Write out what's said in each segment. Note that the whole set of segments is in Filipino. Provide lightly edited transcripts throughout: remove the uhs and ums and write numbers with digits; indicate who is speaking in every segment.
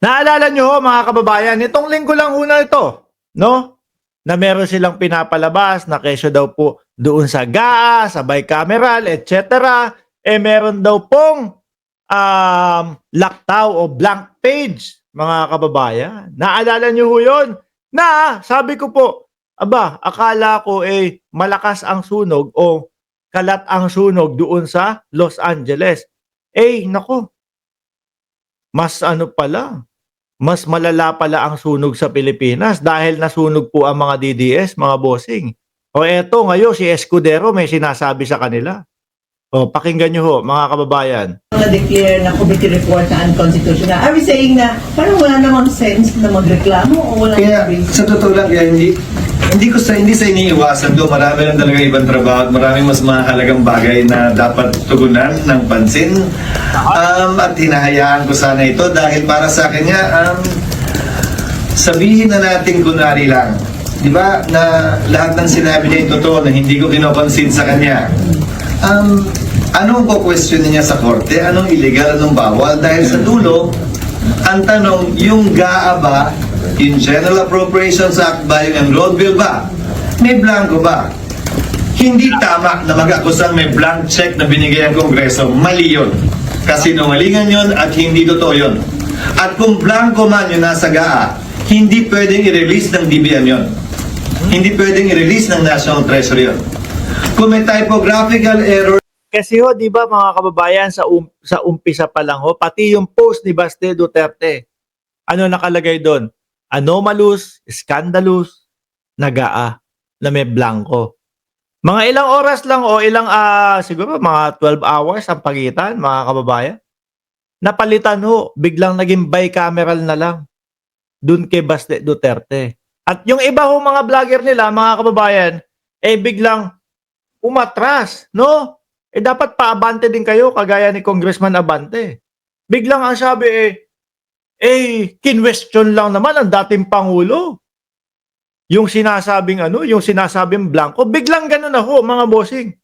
Speaker 1: Naalala nyo ho mga kababayan, itong linggo lang ho na ito, no? Na meron silang pinapalabas na kesyo daw po doon sa GAA, sa bicameral, etc. Eh meron daw pong laktaw o blank page, mga kababayan. Naalala nyo ho yun? Na sabi ko po, aba, akala ko malakas ang sunog o kalat ang sunog doon sa Los Angeles. Nako, mas ano pala, mas malala pala ang sunog sa Pilipinas dahil nasunog po ang mga DDS, mga bossing. O eto ngayon, si Escudero may sinasabi sa kanila. O, pakinggan nyo ho, mga kababayan.
Speaker 2: Na-declare na committee report na unconstitutional. Are we saying na parang wala namang sense na magreklamo o wala
Speaker 3: Kaya
Speaker 2: namang
Speaker 3: sa totoo lang, kaya hindi sa iniiwasan do. Marami lang talaga ibang trabaho at maraming mas mahalagang bagay na dapat tugunan ng pansin. At hinahayaan ko sana ito dahil para sa akin nga, sabihin na natin kunwari lang. Di ba na lahat ng sinabi niya ito totoo na hindi ko kinoconsider sa kanya. Anong ko-question niya sa korte? Anong illegal, anong bawal? Dahil sa dulo, ang tanong, yung GAA ba, yung General Appropriations Act ba, yung road bill ba, may blanco ba? Hindi tama na mag-akusang may blank check na binigay ang Kongreso. Mali yun. Kasinungalingan yun at hindi totoo yun. At kung blanco man yung nasa GAA, hindi pwedeng i-release ng DBM yun. Hindi pwedeng i-release ng National Treasury yun. Kung may typographical error.
Speaker 1: Kasi ho, di ba mga kababayan, sa umpisa pa lang ho, pati yung post ni Baste Duterte, ano nakalagay doon? Anomalous, scandalous, nagaa, na may blanco. Mga ilang oras lang o ilang, siguro mga 12 hours ang pagitan, mga kababayan. Napalitan ho, biglang naging bicameral na lang doon kay Baste Duterte. At yung iba ho mga vlogger nila, mga kababayan, biglang umatras, no? Dapat paabante din kayo, kagaya ni Congressman Abante. Biglang ang sabi kinwestiyon lang naman ang dating Pangulo. Yung sinasabing yung sinasabing blanco, biglang gano'n na ho, mga bossing.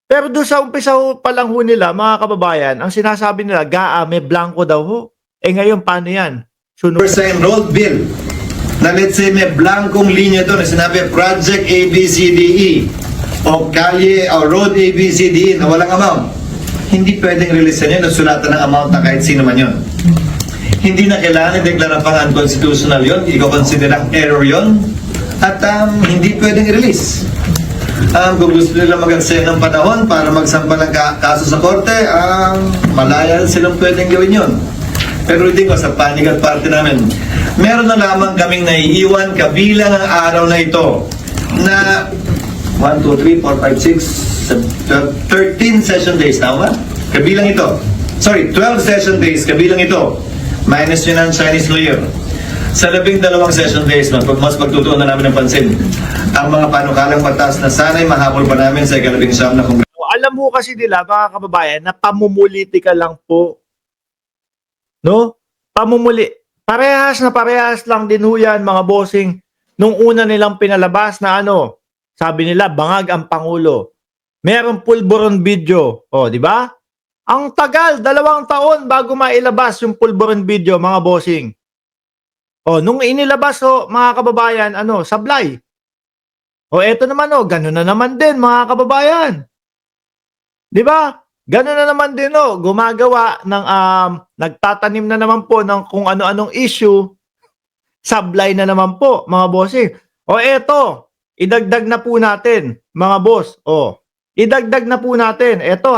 Speaker 1: Pero doon sa umpisa ho pa lang ho nila, mga kababayan, ang sinasabi nila, GAA, may blanco daw ho. Ngayon, paano yan? Sunod.
Speaker 3: Sa enrolled bill na let's say may blankong linya doon na sinabi Project ABCDE o Kalye o Road ABCDE na walang amount. Hindi pwedeng releasean yun at sulatan ng amount na kahit sino man yun. Hindi na kailangan i-declare pang unconstitutional yun, i-consider ang error yun at hindi pwedeng i-release. Kung gusto nila mag-aksaya ng panahon para magsampa ng kaso sa korte, malaya silang pwedeng gawin yun. Pero hindi ko sa panic at party namin. Meron na lamang kaming naiiwan kabilang ang araw na ito na 1, 2, 3, 4, 5, 6, 13 session days. Tama? Kabilang ito. Sorry, 12 session days. Kabilang ito. Minus yun ang Chinese New Year. Sa 12 session days, mas pagtutuon na namin ng pansin ang mga panukalang batas na sana'y mahabol pa namin sa ikalabing siyam na kongreso.
Speaker 1: Alam mo kasi nila, mga kababayan, na pamumulitika lang po. No? Parehas lang din ho yan, mga bossing. Nung una nilang pinalabas na sabi nila, bangag ang Pangulo. Merong pulburon video. Di ba? Ang tagal, 2 taon bago mailabas yung pulburon video, mga bossing. Nung inilabas mga kababayan, sablay. Eto naman ganun na naman din, mga kababayan. 'Di ba? Ganun na naman din gumagawa ng nagtatanim na naman po ng kung ano-anong issue. Sablay na naman po, mga bossing. Eto, idagdag na po natin, mga boss. Idagdag na po natin. Eto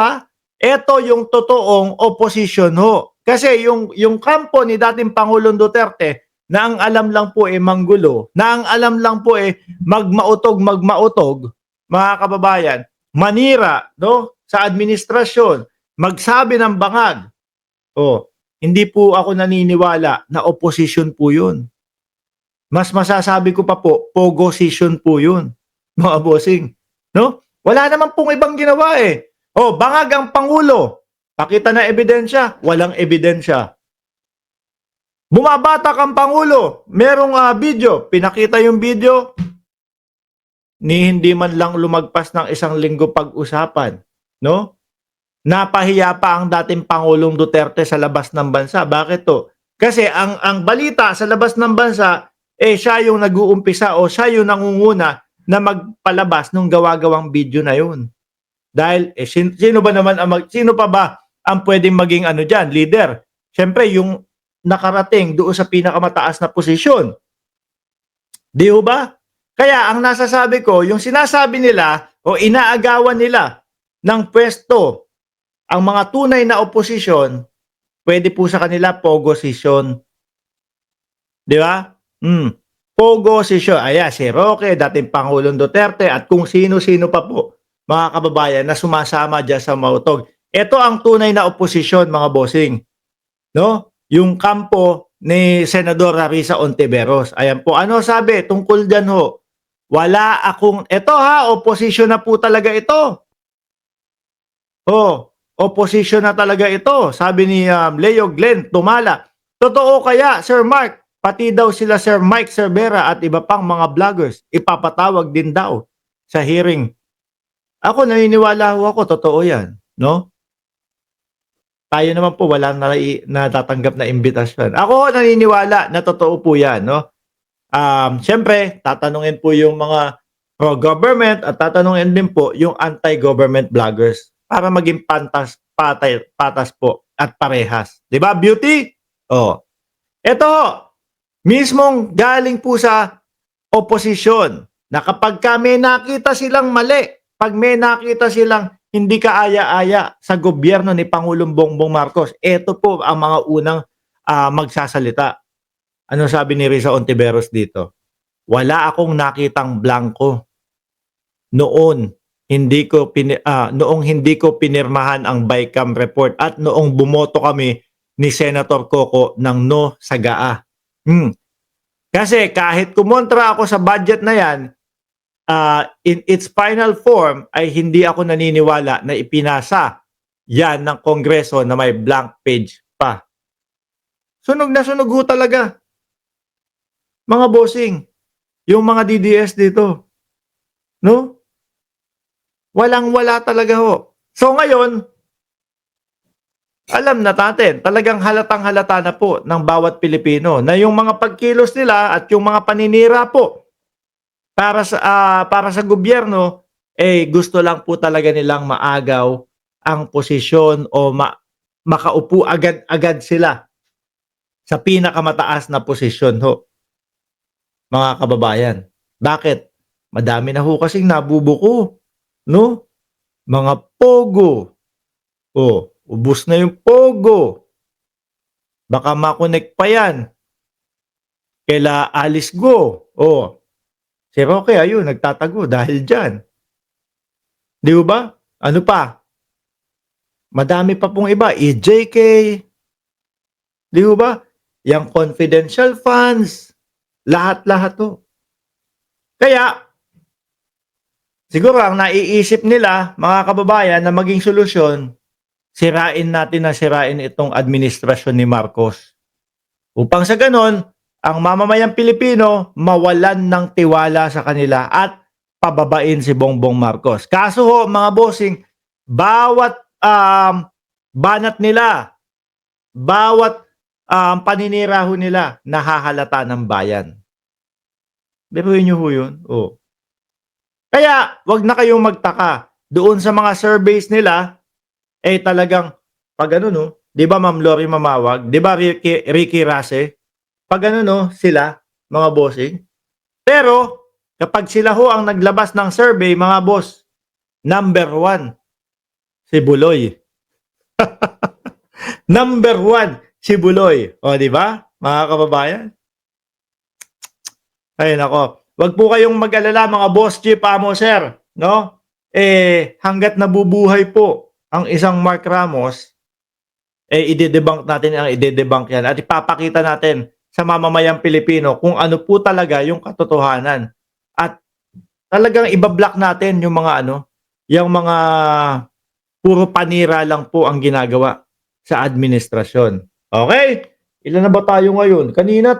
Speaker 1: Eto yung totoong opposition ho. Kasi yung kampo ni dating Pangulong Duterte na ang alam lang po manggulo, na ang alam lang po magmautog, mga kababayan, manira, no? Sa administrasyon, magsabi ng bangag. Hindi po ako naniniwala na opposition po yun. Mas masasabi ko pa po, pogosition po yun, mga bossing. No? Wala naman pong ibang ginawa bangag ang Pangulo. Pakita na ebidensya, walang ebidensya. Bumabatak ang Pangulo, merong video, pinakita yung video, ni hindi man lang lumagpas ng 1 linggo pag-usapan, no? Napahiya pa ang dating Pangulong Duterte sa labas ng bansa. Bakit to? Kasi ang balita sa labas ng bansa, siya yung nag-uumpisa o siya yung nangunguna na magpalabas ng gawa-gawang video na yun. Dahil sino ba naman sino pa ba ang pwedeng maging diyan, leader? Siyempre yung nakarating doon sa pinakamataas na posisyon. Di ho ba? Kaya ang nasasabi ko, yung sinasabi nila o inaagawan nila ng pwesto ang mga tunay na oposisyon, pwede po sa kanila pogosisyon. Di ba? Pogosisyon. Ayan, si Roque, dating Pangulong Duterte at kung sino-sino pa po, mga kababayan, na sumasama dyan sa mautog. Ito ang tunay na oposisyon, mga bossing. No? Yung kampo ni Senador Risa Ontiveros. Ayan po. Ano sabi tungkol dyan ho? Wala akong, eto ha, oposisyon na po talaga ito. Opposition na talaga ito. Sabi ni Leo Glenn Tumala. Totoo kaya, Sir Mark? Pati daw sila Sir Mike Cervera at iba pang mga vloggers. Ipapatawag din daw sa hearing. Ako, naniniwala ako, totoo yan. No? Tayo naman po, wala na natatanggap na imbitasyon. Ako, naniniwala na totoo po yan. No? Siyempre, tatanungin po yung mga pro-government at tatanungin din po yung anti-government vloggers para maging patas po at parehas. 'Di ba, Beauty? Ito, mismong galing po sa oposisyon na kapag may nakita silang mali, pag may nakita silang hindi kaaya-aya sa gobyerno ni Pangulong Bongbong Marcos, ito po ang mga unang magsasalita. Ano sabi ni Risa Ontiveros dito? Wala akong nakitang blanco noong hindi ko pinirmahan ang BICAM report at noong bumoto kami ni Senator Coco ng no sa GAA. Kasi kahit kumontra ako sa budget na yan, in its final form ay hindi ako naniniwala na ipinasa yan ng Kongreso na may blank page pa. Sunog na sunog ho talaga. Mga bossing, yung mga DDS dito, no? Walang-wala talaga ho. So ngayon, alam na natin, talagang halatang-halata na po ng bawat Pilipino na yung mga pagkilos nila at yung mga paninira po para sa gobyerno, gusto lang po talaga nilang maagaw ang posisyon o makaupo agad-agad sila sa pinakamataas na posisyon ho. Mga kababayan, bakit? Madami na ho kasing nabubuko, no? Mga pogo. Ubus na yung pogo. Baka makonek pa yan. Kaila Alice Go. Si Roque, ayun, nagtatago dahil dyan. Di ba? Ano pa? Madami pa pong iba. EJK. Di ba? Yang confidential funds. Lahat-lahat to. Kaya, siguro ang naiisip nila, mga kababayan, na maging solusyon, sirain itong administrasyon ni Marcos. Upang sa ganon, ang mamamayang Pilipino mawalan ng tiwala sa kanila at pababain si Bongbong Marcos. Kaso ho, mga bossing, bawat banat nila, bawat paninira ho nila, nahahalata ng bayan. Biruin nyo ho yun? Kaya, wag na kayong magtaka. Doon sa mga surveys nila, talagang, pag di ba Ma'am Lori Mamawag, di ba Ricky Rase, pag sila, mga bossing. Pero, kapag sila ho ang naglabas ng survey, mga boss, number 1, si Buloy. Number 1, si Buloy. Di ba, mga kababayan? Ay, nako. Wag po kayong mag-alala, mga boss chief, sir. No? Hanggat nabubuhay po ang isang Mark Ramos, ide-debunk natin ang ide-debunk yan at ipapakita natin sa mamamayang Pilipino kung ano po talaga yung katotohanan. At talagang ibablock natin yung mga yung mga puro panira lang po ang ginagawa sa administrasyon. Okay? Ilan na ba tayo ngayon? Kanina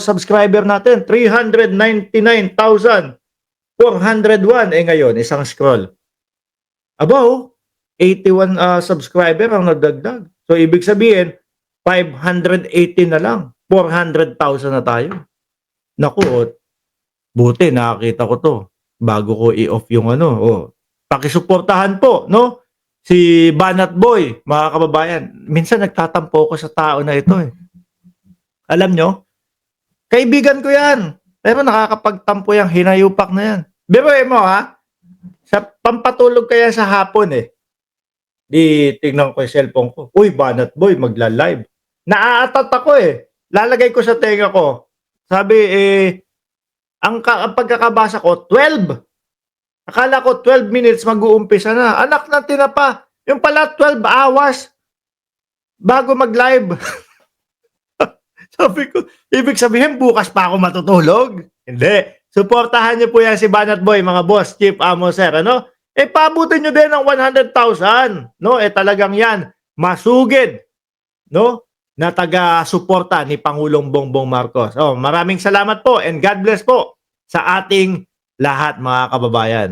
Speaker 1: subscriber natin 399,401 ngayon isang scroll. About 81 subscriber ang nadagdag. So ibig sabihin 580 na lang. 400,000 na tayo. Naku, buti nakakita ko to bago ko i-off yung ano. Pakisuportahan po, no? Si Banat Boy, mga kababayan. Minsan nagtatampo ko sa tao na ito eh. Alam nyo? Kaibigan ko yan. Pero nakakapagtampo yung hinayupak na yan. Biruin mo ha? Sa pampatulog kaya sa hapon eh. Di tignan ko yung cellphone ko. Uy, Banat Boy, magla-live. Naaatat ako eh. Lalagay ko sa tenga ko. Sabi ang pagkakabasa ko, 12. Akala ko 12 minutes mag-uumpisa na. Anak na tinapa. Yung pala 12 hours bago mag-live. Sabi ko, ibig sabihin bukas pa ako matutulog? Hindi. Suportahan niyo po yan si Banat Boy, mga boss, Chief Amo Sir, ano? Pabutin niyo din ng 100,000, no? Talagang yan, masugid, no? Na taga-suporta ni Pangulong Bongbong Marcos. Maraming salamat po and God bless po sa ating lahat, mga kababayan.